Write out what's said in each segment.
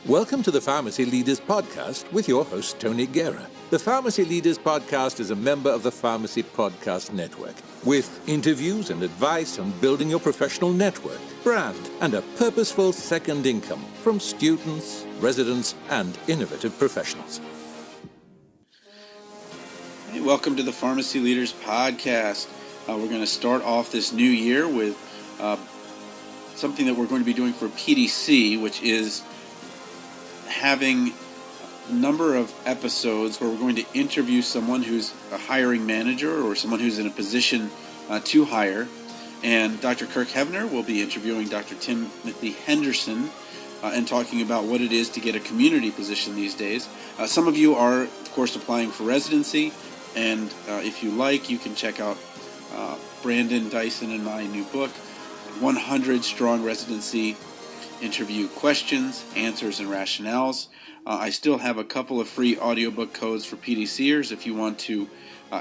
Welcome to the Pharmacy Leaders Podcast with your host, Tony Guerra. The Pharmacy Leaders Podcast is a member of the Pharmacy Podcast Network, with interviews and advice on building your professional network, brand, and a purposeful second income from students, residents, and innovative professionals. Hey, welcome to the Pharmacy Leaders Podcast. We're going to start off this new year with something that we're going to be doing for PDC, which is having a number of episodes where we're going to interview someone who's a hiring manager or someone who's in a position to hire. And Dr. Kirk Hevner will be interviewing Dr. Timothy Henderson and talking about what it is to get a community position these days. Some of you are, of course, applying for residency. And if you like, you can check out Brandon Dyson and my new book, 100 Strong Residency Interview Questions, Answers, and Rationales. I still have a couple of free audiobook codes for PDCers if you want to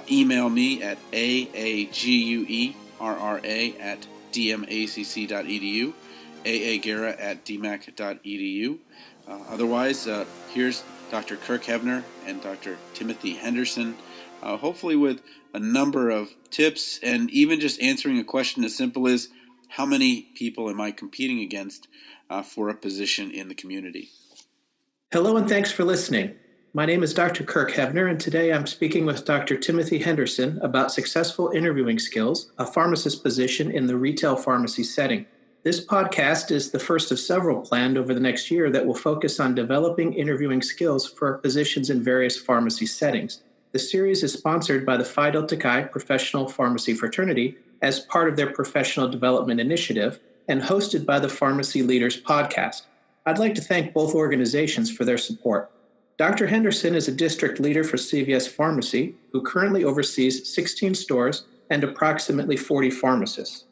email me at aaguerra@dmacc.edu, aaguerra@dmac.edu. Otherwise, here's Dr. Kirk Hevner and Dr. Timothy Henderson, hopefully with a number of tips and even just answering a question as simple as, how many people am I competing against for a position in the community? Hello and thanks for listening. My name is Dr. Kirk Hevner, and today I'm speaking with Dr. Timothy Henderson about successful interviewing skills, a pharmacist position in the retail pharmacy setting. This podcast is the first of several planned over the next year that will focus on developing interviewing skills for positions in various pharmacy settings. The series is sponsored by the Phi Delta Chi Professional Pharmacy Fraternity as part of their professional development initiative and hosted by the Pharmacy Leaders Podcast. I'd like to thank both organizations for their support. Dr. Henderson is a district leader for CVS Pharmacy, who currently oversees 16 stores and approximately 40 pharmacists.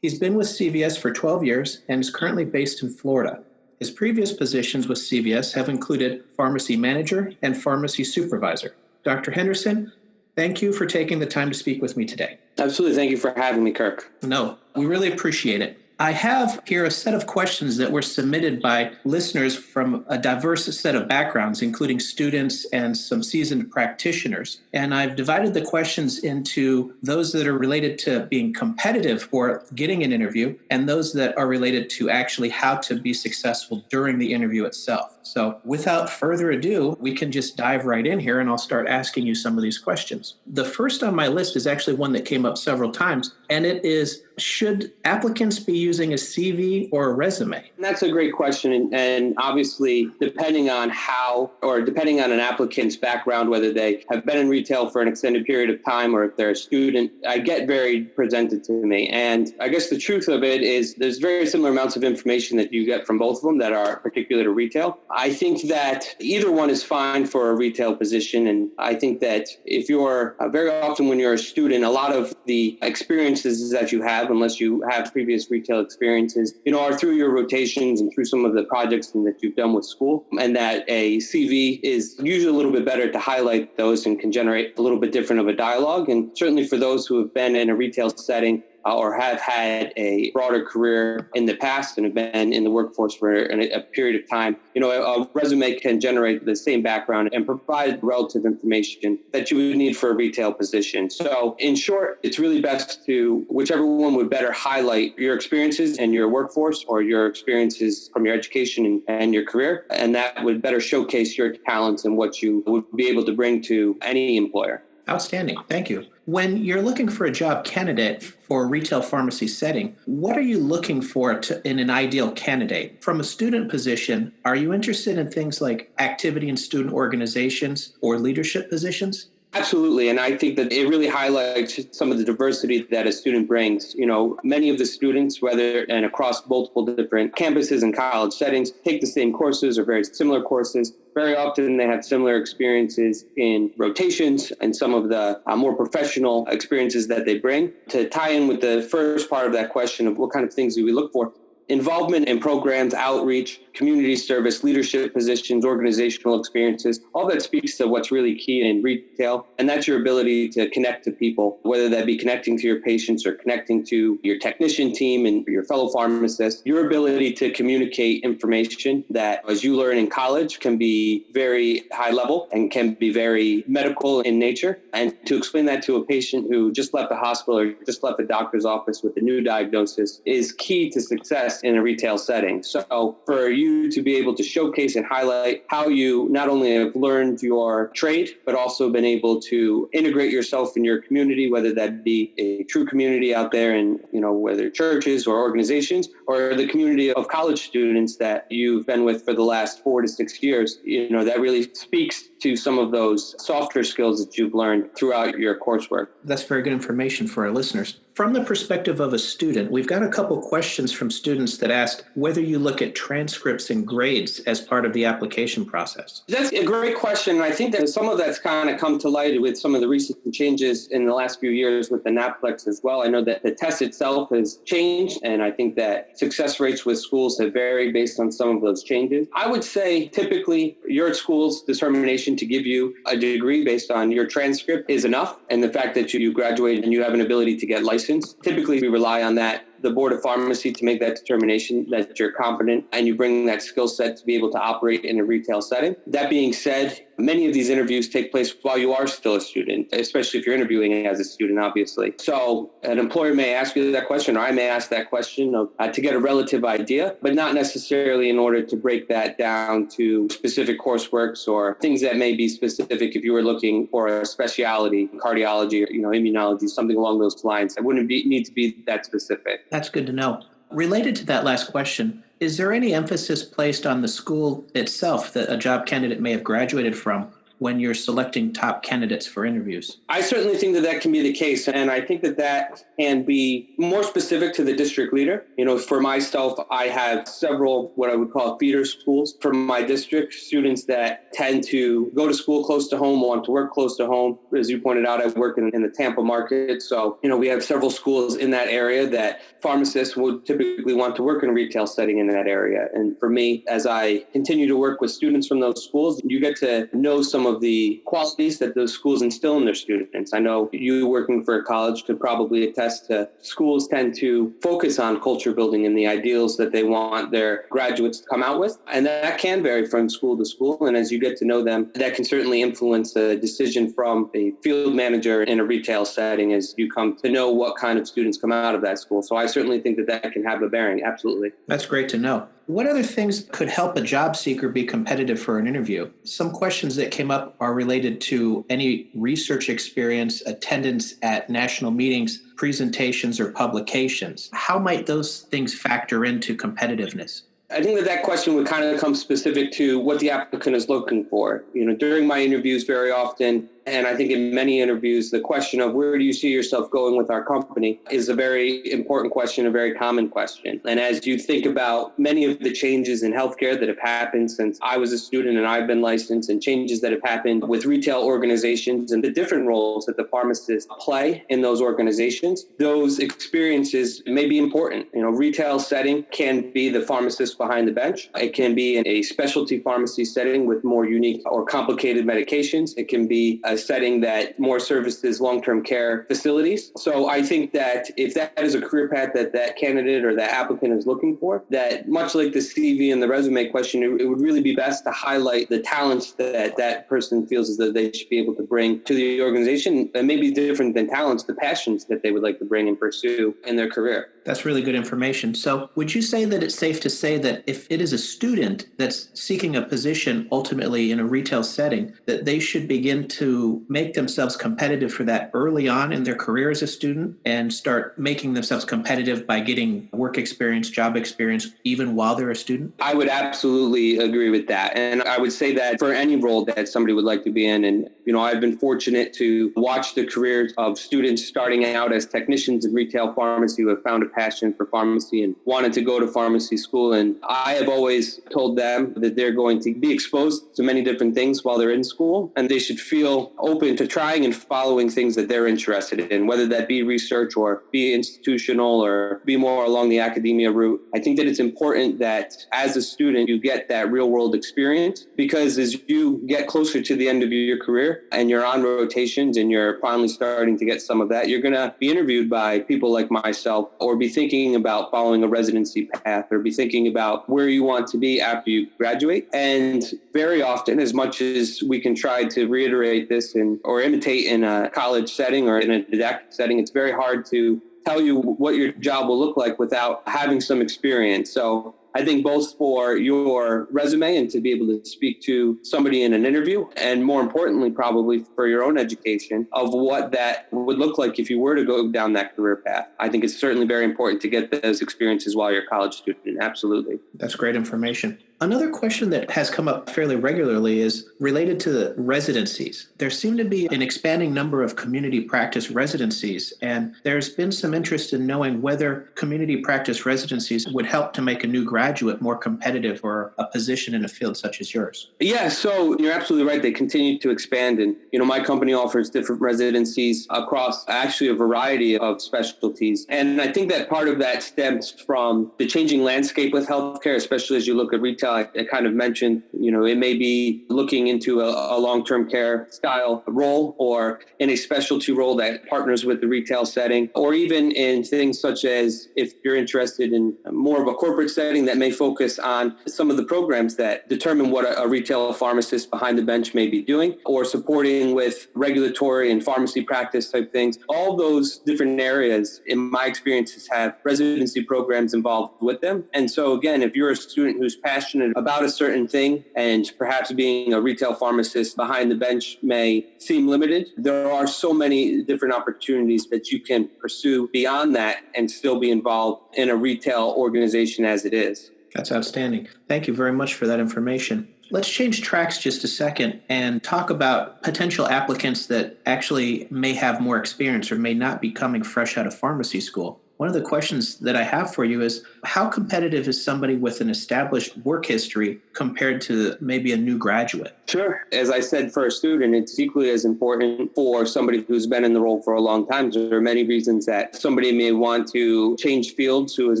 He's been with CVS for 12 years and is currently based in Florida. His previous positions with CVS have included pharmacy manager and pharmacy supervisor. Dr. Henderson, thank you for taking the time to speak with me today. Absolutely. Thank you for having me, Kirk. No, we really appreciate it. I have here a set of questions that were submitted by listeners from a diverse set of backgrounds, including students and some seasoned practitioners. And I've divided the questions into those that are related to being competitive or getting an interview, and those that are related to actually how to be successful during the interview itself. So without further ado, we can just dive right in here, and I'll start asking you some of these questions. The first on my list is actually one that came up several times, and it is, should applicants be using a CV or a resume? That's a great question. And obviously, depending on an applicant's background, whether they have been in retail for an extended period of time or if they're a student, I get varied presented to me. And I guess the truth of it is there's very similar amounts of information that you get from both of them that are particular to retail. I think that either one is fine for a retail position. And I think that if you're very often when you're a student, a lot of the experiences that you have, unless you have previous retail experiences, are through your rotations and through some of the projects that you've done with school, and that a CV is usually a little bit better to highlight those and can generate a little bit different of a dialogue. And certainly for those who have been in a retail setting or have had a broader career in the past and have been in the workforce for a period of time, a resume can generate the same background and provide relative information that you would need for a retail position. So in short, it's really best to whichever one would better highlight your experiences and your workforce or your experiences from your education and your career. And that would better showcase your talents and what you would be able to bring to any employer. Outstanding. Thank you. When you're looking for a job candidate for a retail pharmacy setting, what are you looking for in an ideal candidate? From a student position, are you interested in things like activity in student organizations or leadership positions? Absolutely. And I think that it really highlights some of the diversity that a student brings. Many of the students, whether and across multiple different campuses and college settings, take the same courses or very similar courses. Very often they have similar experiences in rotations and some of the more professional experiences that they bring. To tie in with the first part of that question of what kind of things do we look for, involvement in programs, outreach, community service, leadership positions, organizational experiences, all that speaks to what's really key in retail. And that's your ability to connect to people, whether that be connecting to your patients or connecting to your technician team and your fellow pharmacists. Your ability to communicate information that, as you learn in college, can be very high level and can be very medical in nature. And to explain that to a patient who just left the hospital or just left the doctor's office with a new diagnosis is key to success in a retail setting. So for you to be able to showcase and highlight how you not only have learned your trade, but also been able to integrate yourself in your community, whether that be a true community out there in, whether churches or organizations, or the community of college students that you've been with for the last 4 to 6 years, that really speaks to some of those softer skills that you've learned throughout your coursework. That's very good information for our listeners. From the perspective of a student, we've got a couple questions from students that asked whether you look at transcripts and grades as part of the application process. That's a great question. I think that some of that's kind of come to light with some of the recent changes in the last few years with the NAPLEX as well. I know that the test itself has changed, and I think that success rates with schools have varied based on some of those changes. I would say typically your school's determination to give you a degree based on your transcript is enough, and the fact that you graduated and you have an ability to get licensed. Typically, we rely on the Board of Pharmacy to make that determination that you're competent and you bring that skill set to be able to operate in a retail setting. That being said, many of these interviews take place while you are still a student, especially if you're interviewing as a student, obviously. So an employer may ask you that question, or I may ask that question to get a relative idea, but not necessarily in order to break that down to specific courseworks or things that may be specific if you were looking for a specialty, cardiology, or immunology, something along those lines. It wouldn't need to be that specific. That's good to know. Related to that last question, is there any emphasis placed on the school itself that a job candidate may have graduated from when you're selecting top candidates for interviews? I certainly think that can be the case. And I think that can be more specific to the district leader. For myself, I have several what I would call feeder schools from my district, students that tend to go to school close to home, want to work close to home. As you pointed out, I work in the Tampa market. So, we have several schools in that area that pharmacists would typically want to work in a retail setting in that area. And for me, as I continue to work with students from those schools, you get to know some of the qualities that those schools instill in their students. I know you working for a college could probably attest to schools tend to focus on culture building and the ideals that they want their graduates to come out with. And that can vary from school to school. And as you get to know them, that can certainly influence a decision from a field manager in a retail setting as you come to know what kind of students come out of that school. So I certainly think that can have a bearing. Absolutely. That's great to know. What other things could help a job seeker be competitive for an interview? Some questions that came up are related to any research experience, attendance at national meetings, presentations, or publications. How might those things factor into competitiveness? I think that question would kind of come specific to what the applicant is looking for. During my interviews very often, and I think in many interviews, the question of where do you see yourself going with our company is a very important question, a very common question. And as you think about many of the changes in healthcare that have happened since I was a student and I've been licensed, and changes that have happened with retail organizations and the different roles that the pharmacists play in those organizations, those experiences may be important. Retail setting can be the pharmacist behind the bench. It can be in a specialty pharmacy setting with more unique or complicated medications. It can be a setting that more services long-term care facilities. So I think that if that is a career path that candidate or that applicant is looking for, that much like the CV and the resume question, it would really be best to highlight the talents that person feels as though they should be able to bring to the organization, and maybe different than talents, the passions that they would like to bring and pursue in their career. That's really good information. So would you say that it's safe to say that if it is a student that's seeking a position ultimately in a retail setting, that they should begin to make themselves competitive for that early on in their career as a student and start making themselves competitive by getting work experience, job experience, even while they're a student? I would absolutely agree with that. And I would say that for any role that somebody would like to be in, and I've been fortunate to watch the careers of students starting out as technicians in retail pharmacy who have found a passion for pharmacy and wanted to go to pharmacy school. And I have always told them that they're going to be exposed to many different things while they're in school, and they should feel feel open to trying and following things that they're interested in, whether that be research or be institutional or be more along the academia route. I think that it's important that as a student, you get that real world experience, because as you get closer to the end of your career and you're on rotations and you're finally starting to get some of that, you're going to be interviewed by people like myself, or be thinking about following a residency path, or be thinking about where you want to be after you graduate. And very often, as much as we can try to reiterate this or imitate in a college setting or in a didactic setting, it's very hard to tell you what your job will look like without having some experience. So I think both for your resume and to be able to speak to somebody in an interview, and more importantly, probably for your own education of what that would look like if you were to go down that career path. I think it's certainly very important to get those experiences while you're a college student. Absolutely. That's great information. Another question that has come up fairly regularly is related to the residencies. There seem to be an expanding number of community practice residencies, and there's been some interest in knowing whether community practice residencies would help to make a new graduate more competitive for a position in a field such as yours. Yeah, so you're absolutely right. They continue to expand. And, my company offers different residencies across actually a variety of specialties. And I think that part of that stems from the changing landscape with healthcare, especially as you look at retail. I kind of mentioned, it may be looking into a long-term care style role, or in a specialty role that partners with the retail setting, or even in things such as if you're interested in more of a corporate setting that may focus on some of the programs that determine what a retail pharmacist behind the bench may be doing, or supporting with regulatory and pharmacy practice type things. All those different areas, in my experiences, have residency programs involved with them. And so again, if you're a student who's passionate about a certain thing, and perhaps being a retail pharmacist behind the bench may seem limited, there are so many different opportunities that you can pursue beyond that and still be involved in a retail organization as it is. That's outstanding. Thank you very much for that information. Let's change tracks just a second and talk about potential applicants that actually may have more experience or may not be coming fresh out of pharmacy school. One of the questions that I have for you is, how competitive is somebody with an established work history compared to maybe a new graduate? Sure. As I said, for a student, it's equally as important for somebody who's been in the role for a long time. There are many reasons that somebody may want to change fields who has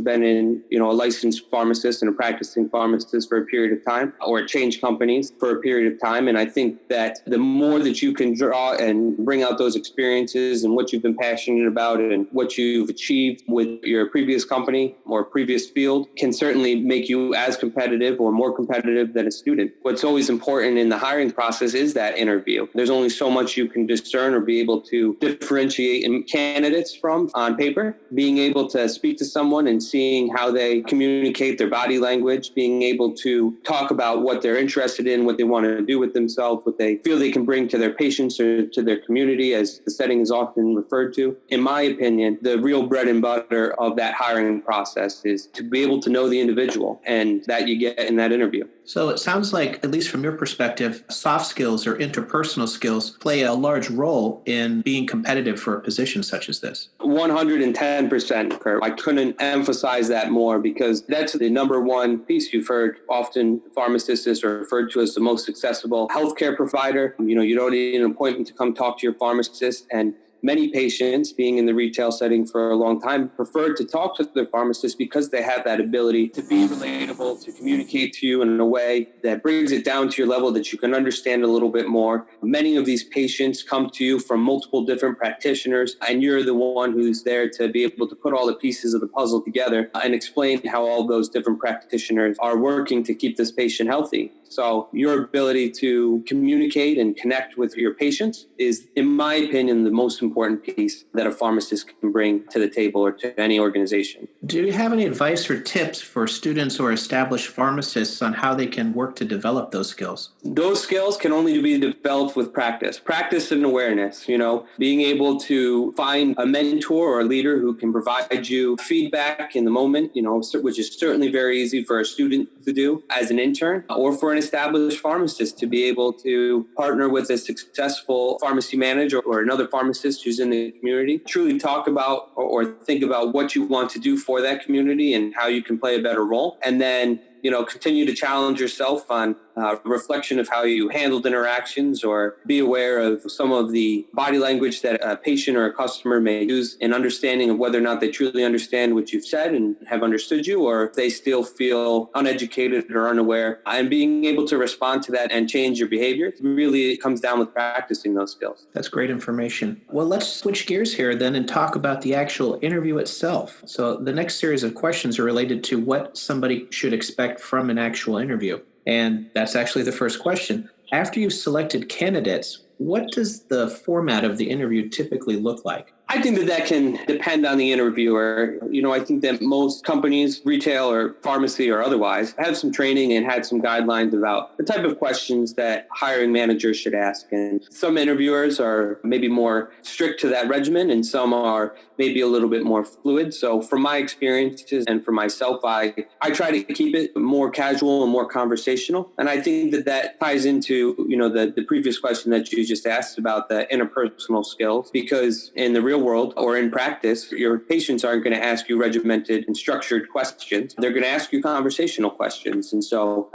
been in, a licensed pharmacist and a practicing pharmacist for a period of time, or change companies for a period of time. And I think that the more that you can draw and bring out those experiences and what you've been passionate about and what you've achieved with your previous company or previous field can certainly make you as competitive or more competitive than a student. What's always important in the hiring process is that interview. There's only so much you can discern or be able to differentiate in candidates from on paper. Being able to speak to someone and seeing how they communicate their body language, being able to talk about what they're interested in, what they want to do with themselves, what they feel they can bring to their patients or to their community, as the setting is often referred to. In my opinion, the real bread and butter of that hiring process is to be able to know the individual, and that you get in that interview. So it sounds like, at least from your perspective, soft skills or interpersonal skills play a large role in being competitive for a position such as this. 110%, Kurt. I couldn't emphasize that more, because that's the number one piece. You've heard often pharmacists is referred to as the most accessible healthcare provider. You don't need an appointment to come talk to your pharmacist, and many patients, being in the retail setting for a long time, prefer to talk to their pharmacist because they have that ability to be relatable, to communicate to you in a way that brings it down to your level that you can understand a little bit more. Many of these patients come to you from multiple different practitioners, and you're the one who's there to be able to put all the pieces of the puzzle together and explain how all those different practitioners are working to keep this patient healthy. So your ability to communicate and connect with your patients is, in my opinion, the most important piece that a pharmacist can bring to the table or to any organization. Do you have any advice or tips for students or established pharmacists on how they can work to develop those skills? Those skills can only be developed with practice and awareness, being able to find a mentor or a leader who can provide you feedback in the moment, which is certainly very easy for a student to do as an intern, or for an established pharmacist to be able to partner with a successful pharmacy manager or another pharmacist who's in the community. Truly talk about or think about what you want to do for that community and how you can play a better role. And then, continue to challenge yourself on reflection of how you handled interactions, or be aware of some of the body language that a patient or a customer may use in understanding of whether or not they truly understand what you've said and have understood you, or if they still feel uneducated or unaware, and being able to respond to that and change your behavior. Really, it comes down with practicing those skills. That's great information. Well, let's switch gears here then and talk about the actual interview itself. So the next series of questions are related to what somebody should expect from an actual interview. And that's actually the first question. After you've selected candidates, what does the format of the interview typically look like? I think that can depend on the interviewer. I think that most companies, retail or pharmacy or otherwise, have some training and had some guidelines about the type of questions that hiring managers should ask. And some interviewers are maybe more strict to that regimen, and some are maybe a little bit more fluid. So from my experiences and for myself, I try to keep it more casual and more conversational. And I think that ties into, the previous question that you just asked about the interpersonal skills, because in the real world or in practice, your patients aren't going to ask you regimented and structured questions. They're going to ask you conversational questions. And so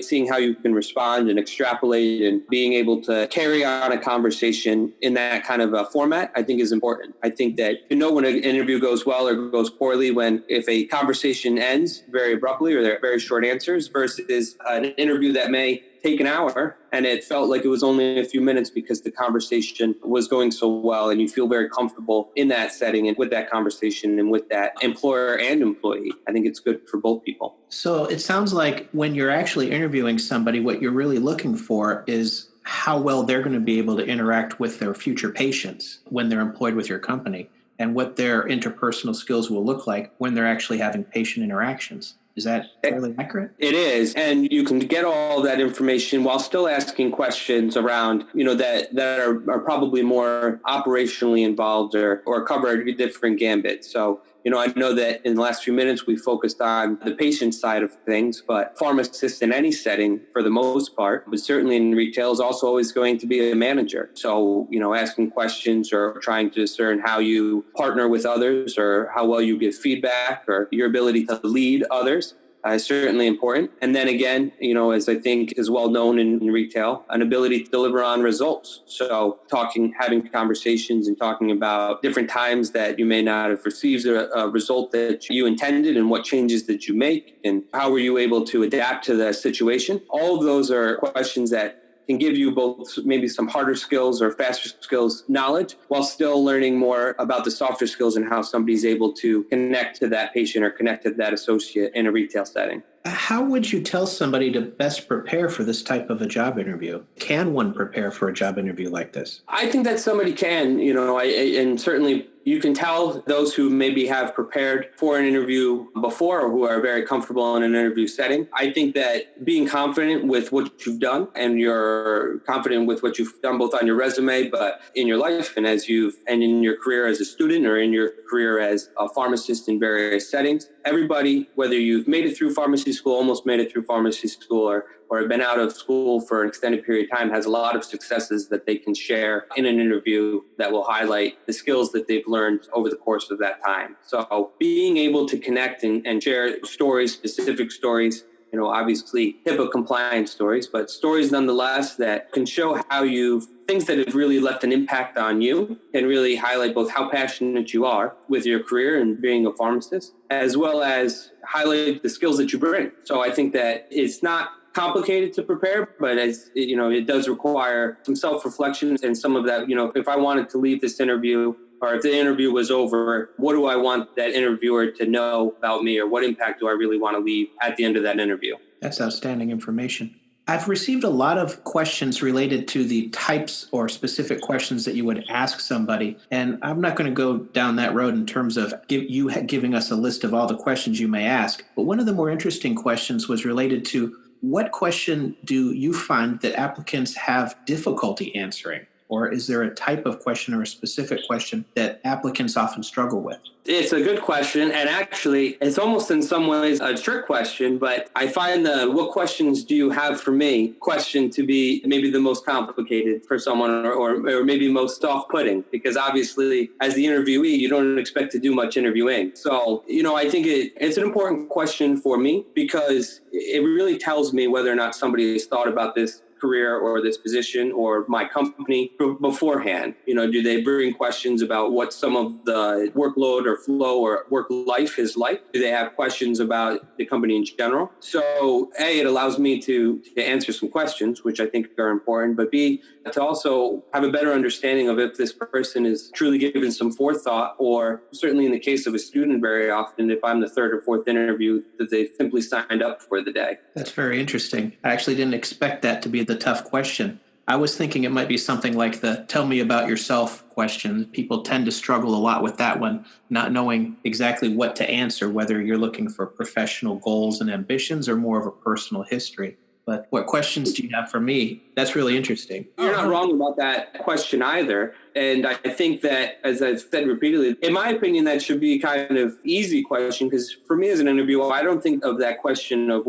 seeing how you can respond and extrapolate and being able to carry on a conversation in that kind of a format, I think is important. I think that when an interview goes well or goes poorly if a conversation ends very abruptly or there are very short answers versus an interview that may take an hour and it felt like it was only a few minutes because the conversation was going so well and you feel very comfortable in that setting and with that conversation and with that employer and employee. I think it's good for both people. So it sounds like when you're actually interviewing somebody, what you're really looking for is how well they're going to be able to interact with their future patients when they're employed with your company, and what their interpersonal skills will look like when they're actually having patient interactions. Is that fairly accurate? It is. And you can get all that information while still asking questions around, that are probably more operationally involved or cover a different gambit. So, I know that in the last few minutes, we focused on the patient side of things, but pharmacists in any setting, for the most part, but certainly in retail, is also always going to be a manager. So, asking questions or trying to discern how you partner with others or how well you give feedback or your ability to lead others is certainly important. And then again, as I think is well known in retail, an ability to deliver on results. So having conversations and talking about different times that you may not have received a result that you intended and what changes that you make and how were you able to adapt to the situation. All of those are questions that can give you both maybe some harder skills or faster skills knowledge while still learning more about the softer skills and how somebody's able to connect to that patient or connect to that associate in a retail setting. How would you tell somebody to best prepare for this type of a job interview? Can one prepare for a job interview like this? I think that somebody can, and certainly you can tell those who maybe have prepared for an interview before or who are very comfortable in an interview setting. I think that being confident with what you've done and you're confident with what you've done both on your resume, but in your life and in your career as a student or in your career as a pharmacist in various settings, everybody, whether you've made it through pharmacy school, almost made it through pharmacy school, or have been out of school for an extended period of time, has a lot of successes that they can share in an interview that will highlight the skills that they've learned over the course of that time. So being able to connect and share stories, specific stories, obviously HIPAA compliant stories, but stories nonetheless that can show how things that have really left an impact on you can really highlight both how passionate you are with your career and being a pharmacist, as well as highlight the skills that you bring. So I think that it's not complicated to prepare, but it does require some self-reflection and some of that, if I wanted to leave this interview or if the interview was over, what do I want that interviewer to know about me, or what impact do I really want to leave at the end of that interview? That's outstanding information. I've received a lot of questions related to the types or specific questions that you would ask somebody. And I'm not going to go down that road in terms of you giving us a list of all the questions you may ask. But one of the more interesting questions was related to what question do you find that applicants have difficulty answering? Or is there a type of question or a specific question that applicants often struggle with? It's a good question. And actually, it's almost in some ways a trick question, but I find the "what questions do you have for me" question to be maybe the most complicated for someone or maybe most off-putting, because obviously as the interviewee, you don't expect to do much interviewing. So, I think it's an important question for me because it really tells me whether or not somebody has thought about this career or this position or my company beforehand. Do they bring questions about what some of the workload or flow or work life is like? Do they have questions about the company in general? So A, it allows me to answer some questions, which I think are important, but B, to also have a better understanding of if this person is truly given some forethought, or certainly in the case of a student, very often, if I'm the third or fourth interview, that they simply signed up for the day. That's very interesting. I actually didn't expect that to be the tough question. I was thinking it might be something like the "tell me about yourself" question. People tend to struggle a lot with that one, not knowing exactly what to answer, whether you're looking for professional goals and ambitions or more of a personal history. But what questions do you have for me? That's really interesting. You're not wrong about that question either. And I think that, as I've said repeatedly, in my opinion, that should be kind of easy question, because for me as an interviewer, I don't think of that question of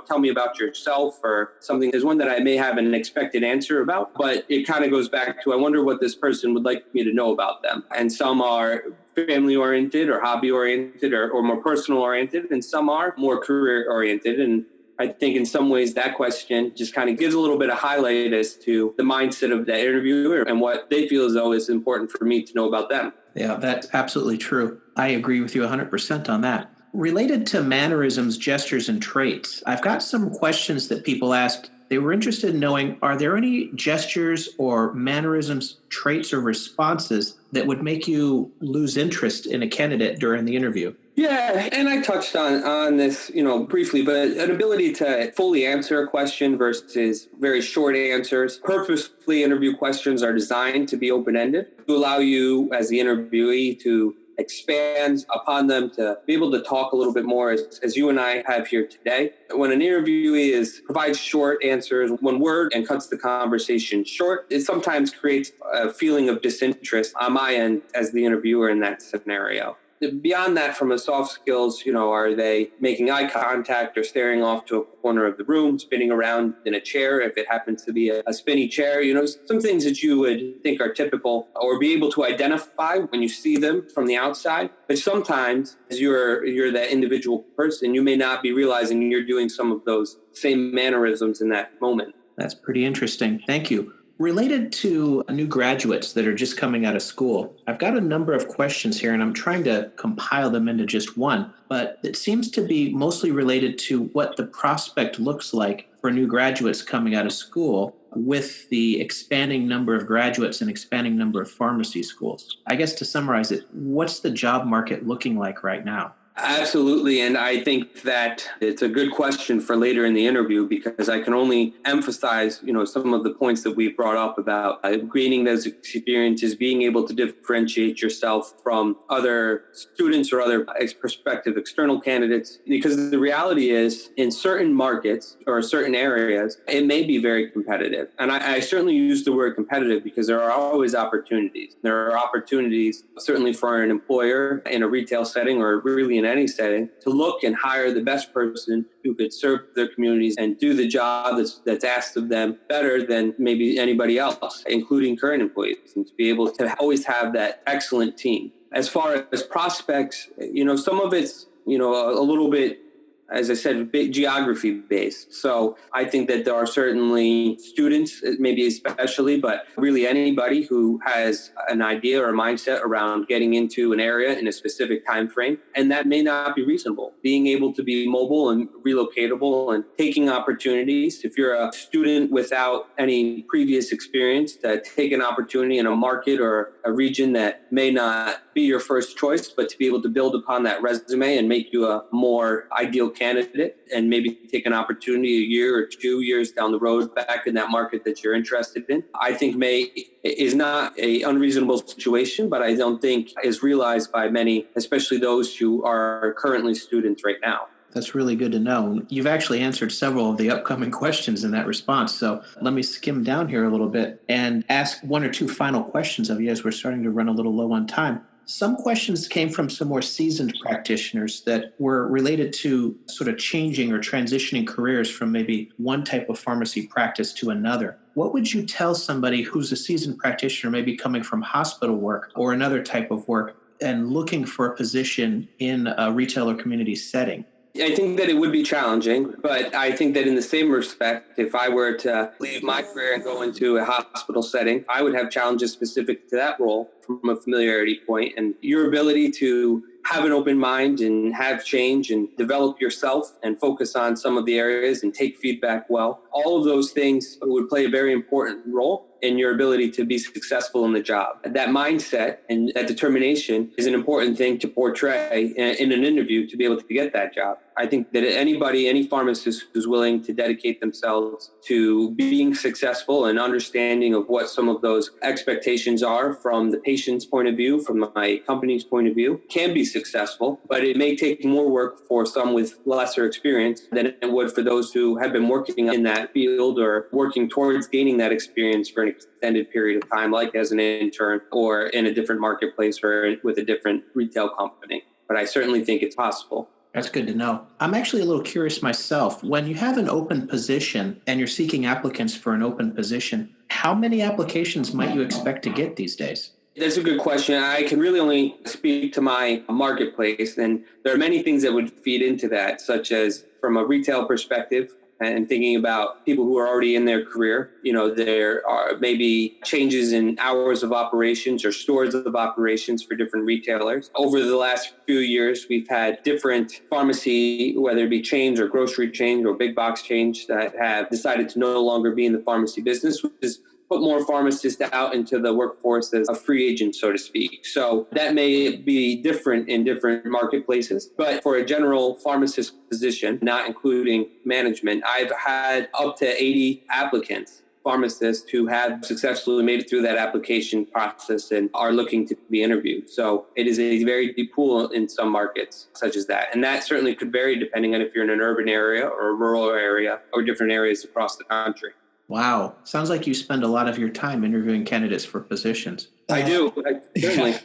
tell me about yourself or something as one that I may have an expected answer about. But it kind of goes back to, I wonder what this person would like me to know about them. And some are family oriented or hobby oriented or more personal oriented, and some are more career oriented. And I think in some ways that question just kind of gives a little bit of highlight as to the mindset of the interviewer and what they feel as though is important for me to know about them. Yeah, that's absolutely true. I agree with you 100% on that. Related to mannerisms, gestures, and traits, I've got some questions that people asked. They were interested in knowing, are there any gestures or mannerisms, traits, or responses that would make you lose interest in a candidate during the interview? Yeah, and I touched on this, briefly, but an ability to fully answer a question versus very short answers. Purposefully, interview questions are designed to be open-ended to allow you as the interviewee to expand upon them, to be able to talk a little bit more as you and I have here today. When an interviewee provides short answers, one word, and cuts the conversation short, it sometimes creates a feeling of disinterest on my end as the interviewer in that scenario. Beyond that, from a soft skills, are they making eye contact or staring off to a corner of the room, spinning around in a chair if it happens to be a spinny chair? Some things that you would think are typical or be able to identify when you see them from the outside. But sometimes, as you're that individual person, you may not be realizing you're doing some of those same mannerisms in that moment. That's pretty interesting. Thank you. Related to new graduates that are just coming out of school, I've got a number of questions here, and I'm trying to compile them into just one, but it seems to be mostly related to what the prospect looks like for new graduates coming out of school with the expanding number of graduates and expanding number of pharmacy schools. I guess to summarize it, what's the job market looking like right now? Absolutely. And I think that it's a good question for later in the interview, because I can only emphasize, some of the points that we've brought up about gaining those experiences, being able to differentiate yourself from other students or other prospective external candidates. Because the reality is, in certain markets or certain areas, it may be very competitive. And I certainly use the word competitive because there are always opportunities. There are opportunities, certainly for an employer in a retail setting or really in any setting, to look and hire the best person who could serve their communities and do the job that's asked of them better than maybe anybody else, including current employees, and to be able to always have that excellent team. As far as prospects, some of it's, a little bit, as I said, geography based. So I think that there are certainly students, maybe especially, but really anybody who has an idea or a mindset around getting into an area in a specific time frame, and that may not be reasonable. Being able to be mobile and relocatable and taking opportunities. If you're a student without any previous experience, to take an opportunity in a market or a region that may not be your first choice, but to be able to build upon that resume and make you a more ideal candidate, and maybe take an opportunity a year or 2 years down the road back in that market that you're interested in, I think is not a unreasonable situation, but I don't think is realized by many, especially those who are currently students right now. That's really good to know. You've actually answered several of the upcoming questions in that response. So let me skim down here a little bit and ask one or two final questions of you as we're starting to run a little low on time. Some questions came from some more seasoned practitioners that were related to sort of changing or transitioning careers from maybe one type of pharmacy practice to another. What would you tell somebody who's a seasoned practitioner, maybe coming from hospital work or another type of work, and looking for a position in a retail or community setting? I think that it would be challenging, but I think that in the same respect, if I were to leave my career and go into a hospital setting, I would have challenges specific to that role from a familiarity point. And your ability to have an open mind and have change and develop yourself and focus on some of the areas and take feedback well, all of those things would play a very important role in your ability to be successful in the job. That mindset and that determination is an important thing to portray in an interview to be able to get that job. I think that any pharmacist who's willing to dedicate themselves to being successful and understanding of what some of those expectations are from the patient's point of view, from my company's point of view, can be successful, but it may take more work for some with lesser experience than it would for those who have been working in that field or working towards gaining that experience for an extended period of time, like as an intern or in a different marketplace or with a different retail company. But I certainly think it's possible. That's good to know. I'm actually a little curious myself. When you have an open position and you're seeking applicants for an open position, how many applications might you expect to get these days? That's a good question. I can really only speak to my marketplace, and there are many things that would feed into that, such as from a retail perspective, and thinking about people who are already in their career. There are maybe changes in hours of operations or stores of operations for different retailers. Over the last few years, we've had different pharmacy, whether it be chains or grocery chains or big box chains, that have decided to no longer be in the pharmacy business, which is put more pharmacists out into the workforce as a free agent, so to speak. So that may be different in different marketplaces. But for a general pharmacist position, not including management, I've had up to 80 applicants, pharmacists who have successfully made it through that application process and are looking to be interviewed. So it is a very deep pool in some markets such as that. And that certainly could vary depending on if you're in an urban area or a rural area or different areas across the country. Wow. Sounds like you spend a lot of your time interviewing candidates for positions. I do, certainly.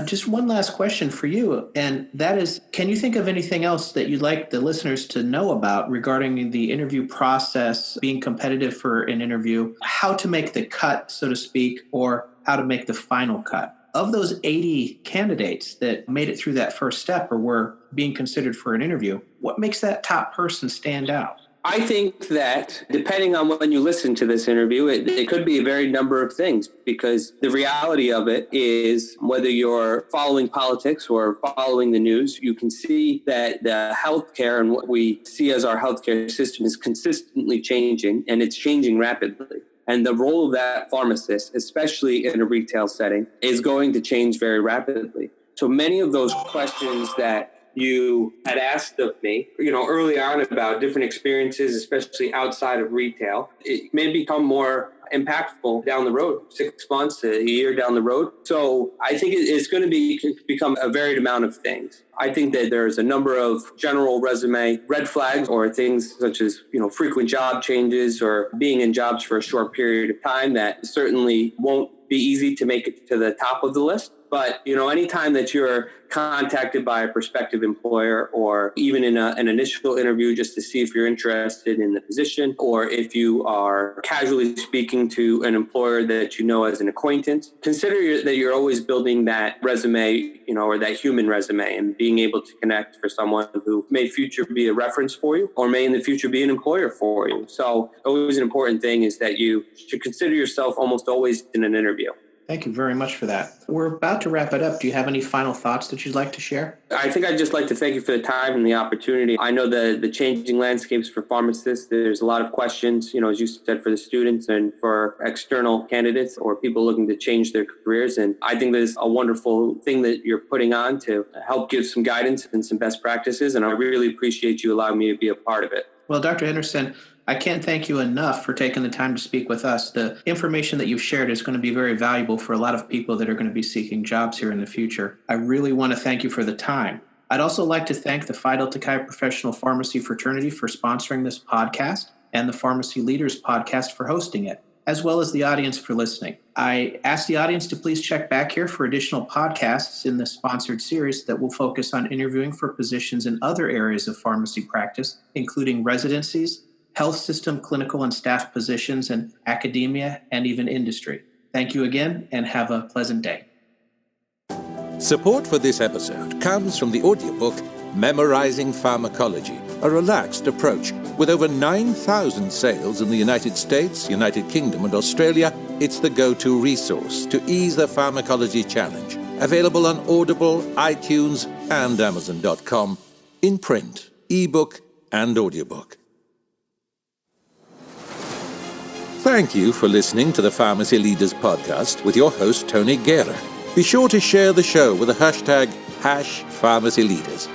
Just one last question for you, and that is, can you think of anything else that you'd like the listeners to know about regarding the interview process, being competitive for an interview, how to make the cut, so to speak, or how to make the final cut? Of those 80 candidates that made it through that first step or were being considered for an interview, what makes that top person stand out? I think that depending on when you listen to this interview, it could be a very number of things, because the reality of it is whether you're following politics or following the news, you can see that the healthcare and what we see as our healthcare system is consistently changing, and it's changing rapidly. And the role of that pharmacist, especially in a retail setting, is going to change very rapidly. So many of those questions that you had asked of me, early on about different experiences, especially outside of retail, it may become more impactful down the road, 6 months, a year down the road. So I think it's going to become a varied amount of things. I think that there's a number of general resume red flags or things such as, frequent job changes or being in jobs for a short period of time that certainly won't be easy to make it to the top of the list. But, anytime that you're contacted by a prospective employer or even in an initial interview just to see if you're interested in the position, or if you are casually speaking to an employer that you know as an acquaintance, consider that you're always building that resume, or that human resume, and being able to connect for someone who may future be a reference for you or may in the future be an employer for you. So always an important thing is that you should consider yourself almost always in an interview. Thank you very much for that. We're about to wrap it up. Do you have any final thoughts that you'd like to share? I think I'd just like to thank you for the time and the opportunity. I know the changing landscapes for pharmacists, there's a lot of questions, as you said, for the students and for external candidates or people looking to change their careers. And I think that is a wonderful thing that you're putting on to help give some guidance and some best practices. And I really appreciate you allowing me to be a part of it. Well, Dr. Henderson, I can't thank you enough for taking the time to speak with us. The information that you've shared is going to be very valuable for a lot of people that are going to be seeking jobs here in the future. I really want to thank you for the time. I'd also like to thank the Phi Delta Chi Professional Pharmacy Fraternity for sponsoring this podcast and the Pharmacy Leaders podcast for hosting it, as well as the audience for listening. I ask the audience to please check back here for additional podcasts in the sponsored series that will focus on interviewing for positions in other areas of pharmacy practice, including residencies, health system, clinical and staff positions, and academia, and even industry. Thank you again, and have a pleasant day. Support for this episode comes from the audiobook Memorizing Pharmacology, a relaxed approach. With over 9,000 sales in the United States, United Kingdom, and Australia, it's the go-to resource to ease the pharmacology challenge. Available on Audible, iTunes, and Amazon.com, in print, ebook, and audiobook. Thank you for listening to the Pharmacy Leaders Podcast with your host, Tony Guerra. Be sure to share the show with the hashtag #PharmacyLeaders.